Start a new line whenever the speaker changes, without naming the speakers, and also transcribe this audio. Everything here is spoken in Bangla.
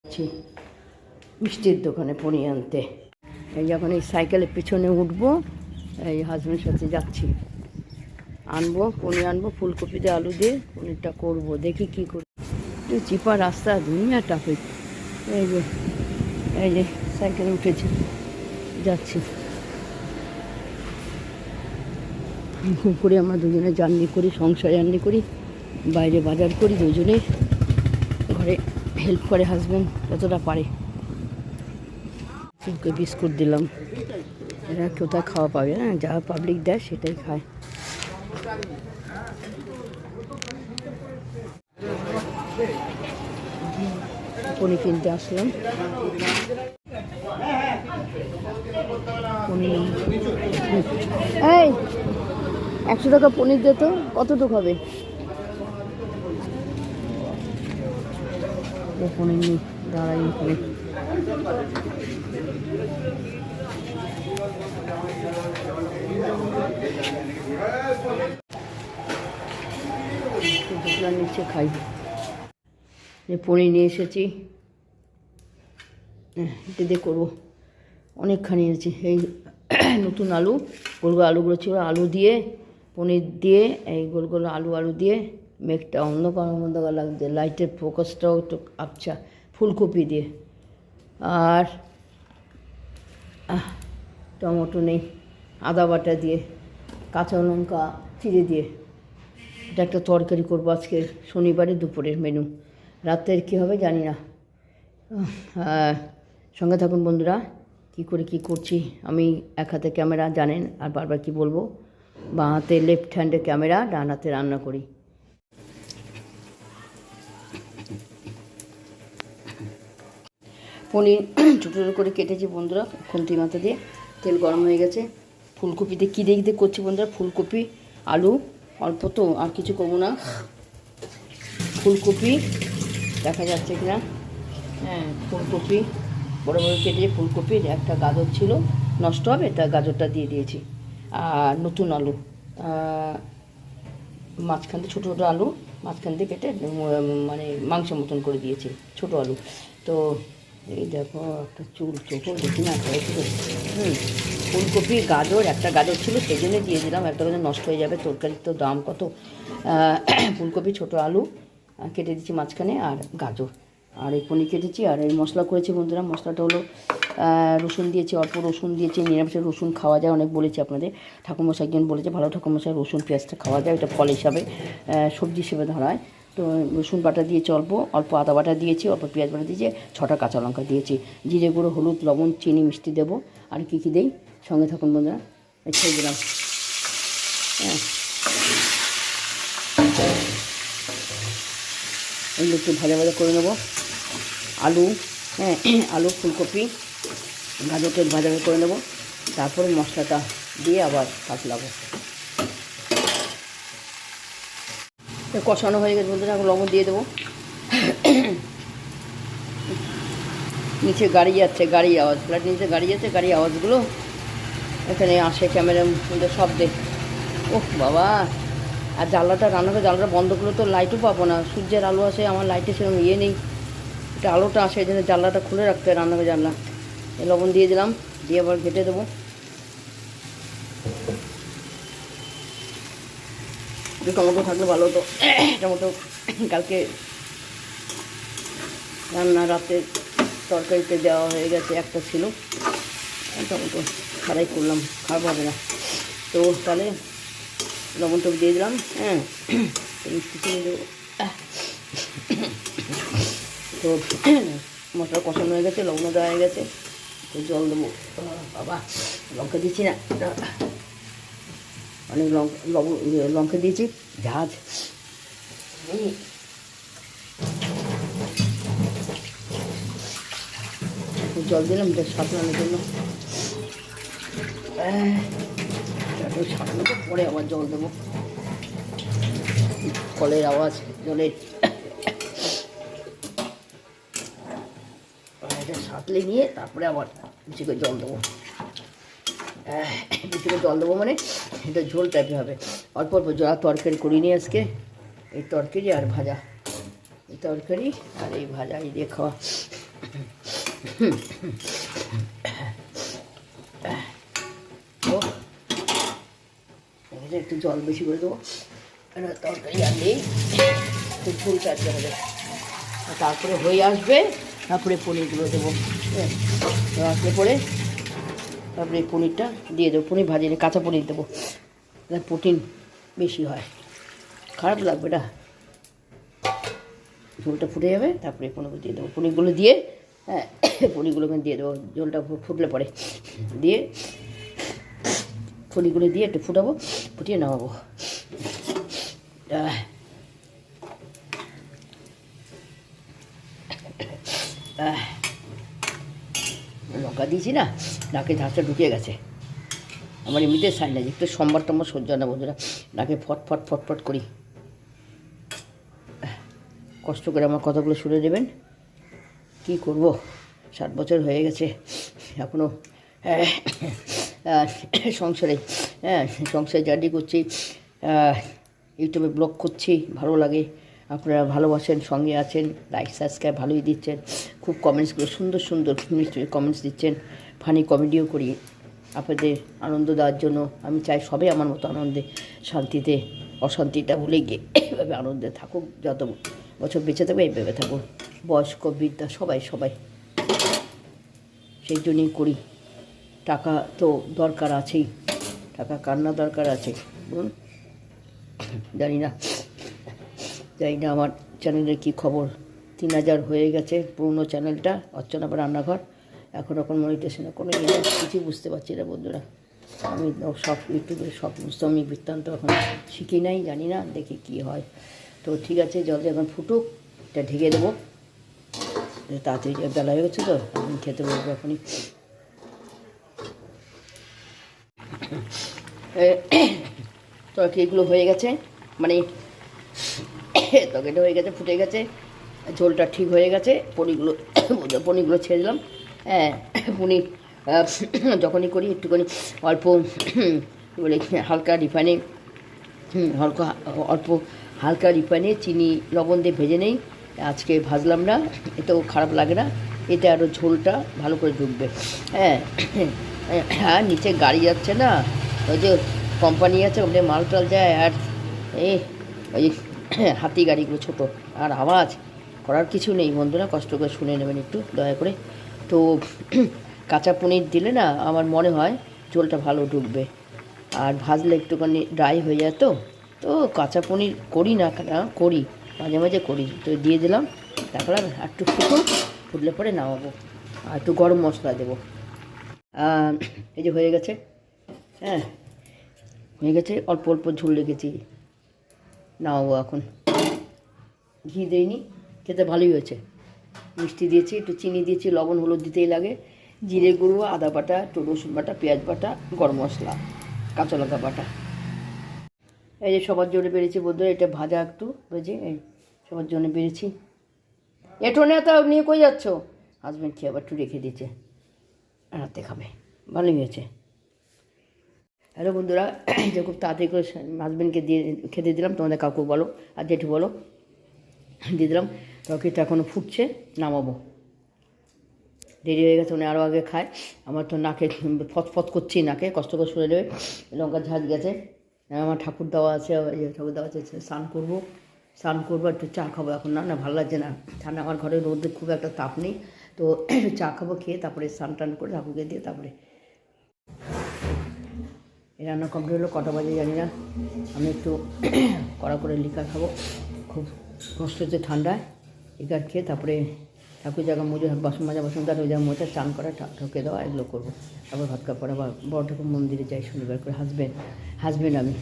যাচ্ছি মিষ্টির দোকানে পনি আনতে। এই যখন এই সাইকেলের পিছনে উঠবো, এই হাজব্যান্ডের সাথে যাচ্ছি, আনবো পনি আনবো, ফুলকপি দিয়ে আলু দিয়ে পনিরটা করবো, দেখি কী করি। একটু চিপা রাস্তা, দুনিয়া ট্রাফিক। এই যে সাইকেলে উঠেছি, যাচ্ছি। খুব করে আমরা দুজনে জার্নি করি, সংসার জার্নি করি, বাইরে বাজার করি দুজনে, ঘরে হেল্প করে হাজব্যান্ড যতটা পারে। ওকে বিস্কুট দিলাম, এরা কোথায় খাওয়া পাবে না, যা পাবলিক দেয় সেটাই খায়। পনির কিনতে আসলাম, এই 100 টাকা পনির দে তো, কতটুকু হবে? পনির নেই, দাঁড়াই পনির। নিচে খাই, পনির নিয়ে এসেছি, এটা দিয়ে করবো। অনেকখানি এনেছি। এই নতুন আলু, গোল গোল আলুগুলো ছিল, আলু দিয়ে পনির দিয়ে, এই গোল গোল আলু দিয়ে মেঘটা অন্ধকার অন্ধকার লাগছে, লাইটের ফোকাসটাও একটু আবছা, ফুলকপি দিয়ে, আর টমেটো নেই, আদা বাটা দিয়ে, কাঁচা লঙ্কা চিড়ে দিয়ে, এটা একটা তরকারি করবো আজকে, শনিবারে দুপুরের মেনু। রাতের কী হবে জানি না। সঙ্গে থাকুন বন্ধুরা, কী করে কী করছি। আমি এক হাতে ক্যামেরা জানেন, আর বারবার কি বলবো, বাঁ হাতে লেফট হ্যান্ডে ক্যামেরা, ডান হাতে রান্না করি। পনির ছোটো ছোটো করে কেটেছি বন্ধুরা, খুন্তি মাথা দিয়ে, তেল গরম হয়ে গেছে। ফুলকপিতে কী দেখতে করছি বন্ধুরা, ফুলকপি আলু অল্প তো, আর কিছু করবো না। ফুলকপি দেখা যাচ্ছে কিনা, হ্যাঁ ফুলকপি বড়ো বড়ো কেটে, ফুলকপির একটা গাজর ছিল নষ্ট হবে, তা গাজরটা দিয়ে দিয়েছি। আর নতুন আলু, মাঝখান দিয়ে ছোটো ছোটো আলু মাঝখান দিয়ে কেটে মানে মাংস মতন করে দিয়েছি, ছোটো আলু। তো এই দেখো একটা চুল চোখও দেখি না, ফুলকপি গাজর, একটা গাজর ছিল সেই জন্যে দিয়ে দিলাম, একটা গাজর নষ্ট হয়ে যাবে, তরকারির তো দাম কত। ফুলকপি ছোটো আলু কেটে দিচ্ছি মাঝখানে, আর গাজর, আর এই পনির কেটেছি। আর এই মশলা করেছি বন্ধুরা, মশলাটা হলো রসুন দিয়েছি, অল্প রসুন দিয়েছি, নিরামিষে রসুন খাওয়া যায়, অনেক বলেছি আপনাদের, ঠাকুরমশাই একজন বলেছে ভালো ঠাকুরমশাই রসুন পেঁয়াজটা খাওয়া যায়, এটা ফল হিসাবে সবজি হিসেবে ধরা হয়। তো রসুন বাটা দিয়েছি, অল্প আদা বাটা দিয়েছি, অল্প পেঁয়াজ বাটা দিয়েছি, 6টা কাঁচা লঙ্কা দিয়েছি, জিরে গুঁড়ো, হলুদ, লবণ, চিনি, মিষ্টি দেবো। আর কী কী দেই সঙ্গে থাকুন বন্ধুরা, ছেড়ে দিলাম। হ্যাঁ এগুলো একটু ভাজা ভাজা করে নেবো। আলু, হ্যাঁ আলু ফুলকপি গাজরটা ভাজা ভাজা করে নেবো, তারপরে মশলাটা দিয়ে আবার কষলাবো। কষানো হয়ে গেছে বলতে, এখন লবণ দিয়ে দেবো। নিচে গাড়ি যাচ্ছে, গাড়ি আওয়াজ, ফ্ল্যাট নিচে গাড়ি যাচ্ছে, গাড়ি আওয়াজগুলো এখানে আসে ক্যামেরার মধ্যে শব্দে। ওহ বাবা, আর জানলাটা, রান্নাঘরে জানলাটা বন্ধ করলে তো লাইটও পাবো না, সূর্যের আলো আসে, আমার লাইটের সেরকম ইয়ে নেই, এটা আলোটা আসে, এই জন্য জানলাটা খুলে রাখতে হয়, রান্নাঘরে জানলা। লবণ দিয়ে দিলাম, দিয়ে আবার ঘেটে দেবো। টমেটো থাকলে ভালো হতো, টমেটো কালকে রান্না রাতে তরকারিতে দেওয়া হয়ে গেছে, একটা ছিল, টমেটো ছাড়াই করলাম, খারাপ হবে না। তো তাহলে লবণটা দিয়ে দিলাম, হ্যাঁ মিষ্টি চিনি দেবো। তো মশলা কষানো হয়ে গেছে, লবণ দেওয়া হয়ে গেছে, তো জল দেবো। বাবা লঙ্কা দিচ্ছি না, অনেক লঙ্কা দিয়েছি, ঝাঁজ জল দিলাম সাঁতলানোর জন্য, সাঁতলানোর পরে আবার জল দেবো। কলের আওয়াজ, জলের সাঁতলে নিয়ে তারপরে আবার বেশি করে জল দেবো। বেশি করে জল দেবো মানে এটা ঝোল টাইপের হবে, অল্প অল্প জল। তরকারি করিনি আজকে, এই তরকারি আর ভাজা, এই তরকারি আর এই ভাজা, এই দিয়ে খাওয়া। একটু জল বেশি করে দেবো, তরকারি আনলেই একটু ঝোল কাটতে হবে। তারপরে হয়ে আসবে, তারপরে পনিরগুলো দেবো। আসলে পরে তারপরে পনিরটা দিয়ে দেবো। পনির ভাজিয়ে কাঁচা পনির দেবো, প্রোটিন বেশি হয়, খারাপ লাগবে না। ঝোলটা ফুটে যাবে, তারপরে পনিরগুলো দিয়ে দেবো। পনিরগুলো দিয়ে পনিরগুলোকে দিয়ে দেবো, ঝোলটা ফুটলে পরে দিয়ে পনিরগুলো দিয়ে একটু ফুটাবো, ফুটিয়ে নামাবো। লঙ্কা দিয়েছি না, নাকে ঝাঁচটা ঢুকিয়ে গেছে। আমার এমনিতে সাইনাস, একটু সোমবার টম্বার সহ্য হয় না বন্ধুরা, নাকে ফটফট ফটফট করি। কষ্ট করে আমার কথাগুলো শুনে নেবেন। কি করব, 7 বছর হয়ে গেছে, এখনও সংসারে জার্নি করছি, ইউটিউবে ব্লগ করছি, ভালো লাগে। আপনারা ভালোবাসেন, সঙ্গে আছেন, লাইক সাবস্ক্রাইব ভালোই দিচ্ছেন, খুব কমেন্টসগুলো সুন্দর সুন্দর নিশ্চয়ই কমেন্টস দিচ্ছেন। ফানি কমেডিও করি আপনাদের আনন্দ দেওয়ার জন্য। আমি চাই সবাই আমার মতো আনন্দে, শান্তিতে, অশান্তিটা ভুলে গিয়ে এইভাবে আনন্দে থাকুক, যত বছর বেঁচে থাকবে এইভাবে থাকুক, বয়স্ক বৃদ্ধা সবাই সবাই। সেই জন্যই করি। টাকা তো দরকার আছেই, টাকা কান্না দরকার আছে বলুন। জানি না আমার চ্যানেলের কী খবর। 3000 হয়ে গেছে পুরনো চ্যানেলটা, অর্চনা রান্নাঘর। এখন মনিটেশনে কোনো কিছুই বুঝতে পারছি না বন্ধুরা। আমি সব ইউটিউবের সমস্ত আমি বৃত্তান্ত এখন শিখি নাই, জানি না, দেখি কী হয়। তো ঠিক আছে, জলদি এখন ফুটুক, এটা ঢেকে দেবো। তাড়াতাড়ি বেলা হয়ে গেছে তো, এখন খেতে বলবো এখনই। তরকারিগুলো হয়ে গেছে, মানে তরকারিটা হয়ে গেছে, ফুটে গেছে, ঝোলটা ঠিক হয়ে গেছে। পনিরগুলো ছেড়ে দিলাম। পনির যখনই করি একটুখানি অল্প বলে হালকা রিফাইনে চিনি লবণ দিয়ে ভেজে নেই। আজকে ভাজলাম না, এতেও খারাপ লাগে না, এতে আরও ঝোলটা ভালো করে ঢুকবে। নিচে গাড়ি যাচ্ছে না, ওই যে কোম্পানি আছে, ওখানে মাল টাল যায়, আর ওই হাতি গাড়িগুলো ছোটো, আর আওয়াজ করার কিছু নেই বন্ধুরা, কষ্ট করে শুনে নেবেন একটু দয়া করে। তো কাঁচা পনির দিলে না আমার মনে হয় ঝোলটা ভালো ঢুকবে, আর ভাজলে একটুখানি ড্রাই হয়ে যায়। তো কাঁচা পনির করি না, করি মাঝে মাঝে করি। তো দিয়ে দিলাম, তারপরে একটু ফুটলে পরে নামাবো, আর একটু গরম মশলা দেবো। এই যে হয়ে গেছে, হয়ে গেছে, অল্প অল্প ঝোল রেখেছি, নামাবো এখন। ঘি দিইনি, খেতে ভালোই হয়েছে। মিষ্টি দিয়েছি, একটু চিনি দিয়েছি, লবণ হলুদ দিতেই লাগে, জিরে গুঁড়ো, আদা বাটা, একটু রসুন বাটা, পেঁয়াজ বাটা, গরম মশলা, কাঁচা লঙ্কা বাটা। এই যে সবার জন্য বেড়েছি বন্ধুরা, এটা ভাজা একটু ভেজে এই সবার জন্য বেড়েছি। এটো না তা নিয়ে কই যাচ্ছ? হাজব্যান্ড খেয়ে আবার একটু রেখে দিয়েছে, রাতে খাবে, ভালোই হয়েছে। হ্যালো বন্ধুরা, যে খুব তাড়াতাড়ি করে হাজব্যান্ডকে দিয়ে খেতে দিলাম, তোমাদের কাকু বলো আর জেঠু বলো, দিয়ে দিলাম। তরকারিটা এখনও ফুটছে, নামাবো, দেরি হয়ে গেছে, উনি আরও আগে খায়। আমার তো নাকে ফতফত করছি, নাকে কষ্ট করে শুনে নেবে, লঙ্কার ঝাঁজ গেছে। আমার ঠাকুর দেওয়া আছে, ঠাকুর দেওয়া আছে, স্নান করবো, একটু চা খাবো। এখন না ভালো লাগছে না, ঠান্ডা, আমার ঘরে রোদের খুব একটা তাপ নেই, তো চা খাবো, খেয়ে তারপরে স্নান টান করে ঠাকুরকে দিয়ে তারপরে এই রান্না কমপ্লিট হলো। কটা বাজে জানি না, আমি একটু কড়া করে লিকার খাবো, খুব কষ্ট হচ্ছে ঠান্ডায়। লিকার খেয়ে তারপরে ঠাকুর জায়গা মুজে, বাসন মাজা, ওই জায়গা মোজা, চান করা, ঠকে দেওয়া, এগুলো করবো। তারপর ভাত খাওয়ার পরে আবার বড় ঠাকুর মন্দিরে যাই শনিবার করে, হাজব্যান্ড আমি